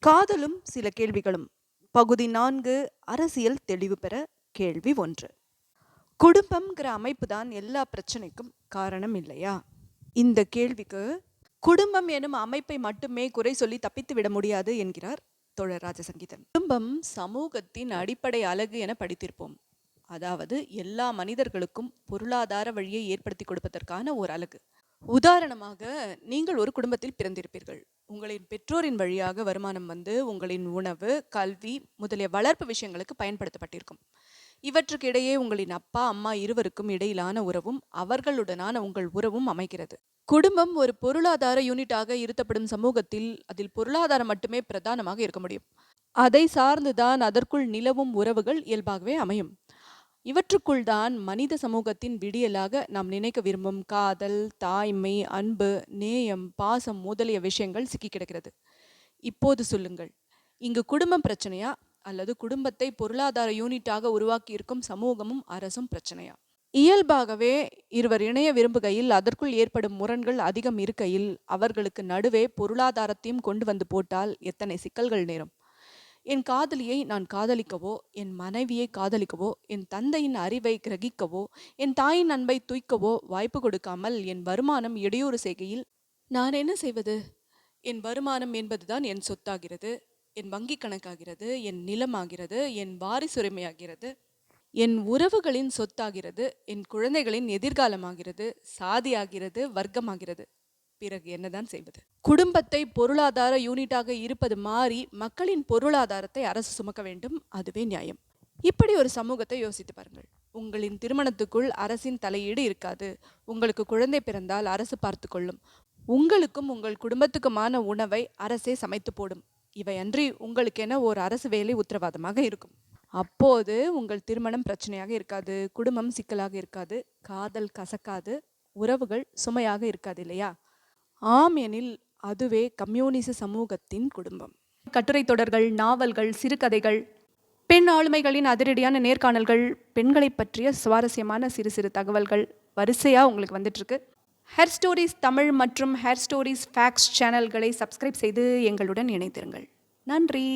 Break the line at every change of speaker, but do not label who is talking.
காதலும் சில கேள்விகளும் பகுதி 4 அரசியல் தெளிவு பெற கேள்வி 1. குடும்பம்ங்கிற அமைப்பு தான் எல்லா பிரச்சனைக்கும் காரணம் இல்லையா? இந்த கேள்விக்கு குடும்பம் எனும் அமைப்பை மட்டுமே குறை சொல்லி தப்பித்து விட முடியாது என்கிறார் தோழர் ராஜசங்கீதன். குடும்பம் சமூகத்தின் அடிப்படை அலகு என படித்திருப்போம். அதாவது எல்லா மனிதர்களுக்கும் பொருளாதார வழியை ஏற்படுத்தி கொடுப்பதற்கான ஒரு அலகு. உதாரணமாக, நீங்கள் ஒரு குடும்பத்தில் பிறந்திருப்பீர்கள். உங்களின் பெற்றோரின் வழியாக வருமானம் வந்து உங்களின் உணவு, கல்வி முதலிய வளர்ப்பு விஷயங்களுக்கு பயன்படுத்தப்பட்டிருக்கும். இவற்றுக்கு இடையே உங்களின் அப்பா அம்மா இருவருக்கும் இடையிலான உறவும் அவர்களுடனான உங்கள் உறவும் அமைகிறது. குடும்பம் ஒரு பொருளாதார யூனிட்டாக இருத்தப்படும் சமூகத்தில் அதில் பொருளாதாரம் மட்டுமே பிரதானமாக இருக்க முடியும். அதை சார்ந்துதான் அதற்குள் நிலவும் உறவுகள் இயல்பாகவே அமையும். இவற்றுக்குள் தான் மனித சமூகத்தின் விடியலாக நாம் நினைக்க விரும்பும் காதல், தாய்மை, அன்பு, நேயம், பாசம் முதலிய விஷயங்கள் சிக்கி கிடக்கிறது. இப்போது சொல்லுங்கள், இங்கு குடும்பம் பிரச்சனையா அல்லது குடும்பத்தை பொருளாதார யூனிட்டாக உருவாக்கி இருக்கும் சமூகமும் அரசும் பிரச்சனையா? இயல்பாகவே இருவர் இணைய விரும்புகையில் அதற்குள் ஏற்படும் முரண்கள் அதிகம் இருக்கையில் அவர்களுக்கு நடுவே பொருளாதாரத்தையும் கொண்டு வந்து போட்டால் எத்தனை சிக்கல்கள் நேரும். என் காதலியை நான் காதலிக்கவோ, என் மனைவியை காதலிக்கவோ, என் தந்தையின் அறிவை கிரகிக்கவோ, என் தாயின் அன்பை தூய்க்கவோ வாய்ப்பு கொடுக்காமல் என் வருமானம் இடையூறு செய்கையில் நான் என்ன செய்வது? என் வருமானம் என்பதுதான் என் சொத்தாகிறது, என் வங்கி கணக்காகிறது, என் நிலமாகிறது, என் வாரிசுரிமையாகிறது, என் உறவுகளின் சொத்தாகிறது, என் குழந்தைகளின் எதிர்காலமாகிறது, சாதியாகிறது, வர்க்கமாகிறது. பிறகு என்னதான் செய்வது? குடும்பத்தை பொருளாதார யூனிட்டாக இருப்பது மாறி மக்களின் பொருளாதாரத்தை அரசு சுமக்க வேண்டும். அதுவே நியாயம். இப்படி ஒரு சமூகத்தை யோசித்து பாருங்கள். உங்களின் திருமணத்துக்குள் அரசின் தலையீடு இருக்காது. உங்களுக்கு குழந்தை பிறந்தால் அரசு பார்த்து கொள்ளும். உங்களுக்கும் உங்கள் குடும்பத்துக்குமான உணவை அரசே சமைத்து போடும். இவை அன்றி உங்களுக்கென ஒரு அரசு வேலை உத்தரவாதமாக இருக்கும். அப்போது உங்கள் திருமணம் பிரச்சனையாக இருக்காது, குடும்பம் சிக்கலாக இருக்காது, காதல் கசக்காது, உறவுகள் சுமையாக இருக்காது இல்லையா? ஆம் எனில் அதுவே கம்யூனிச சமூகத்தின் குடும்பம். கட்டுரை தொடர்கள், நாவல்கள், சிறுகதைகள், பெண் ஆளுமைகளின் அதிரடியான நேர்காணல்கள், பெண்களை பற்றிய சுவாரஸ்யமான சிறு சிறு தகவல்கள் வரிசையாக உங்களுக்கு வந்துட்டுருக்கு. ஹேர் ஸ்டோரிஸ் தமிழ் மற்றும் ஹேர் ஸ்டோரிஸ் ஃபேக்ட்ஸ் சேனல்களை சப்ஸ்கிரைப் செய்து எங்களுடன் இணைத்திருங்கள். நன்றி.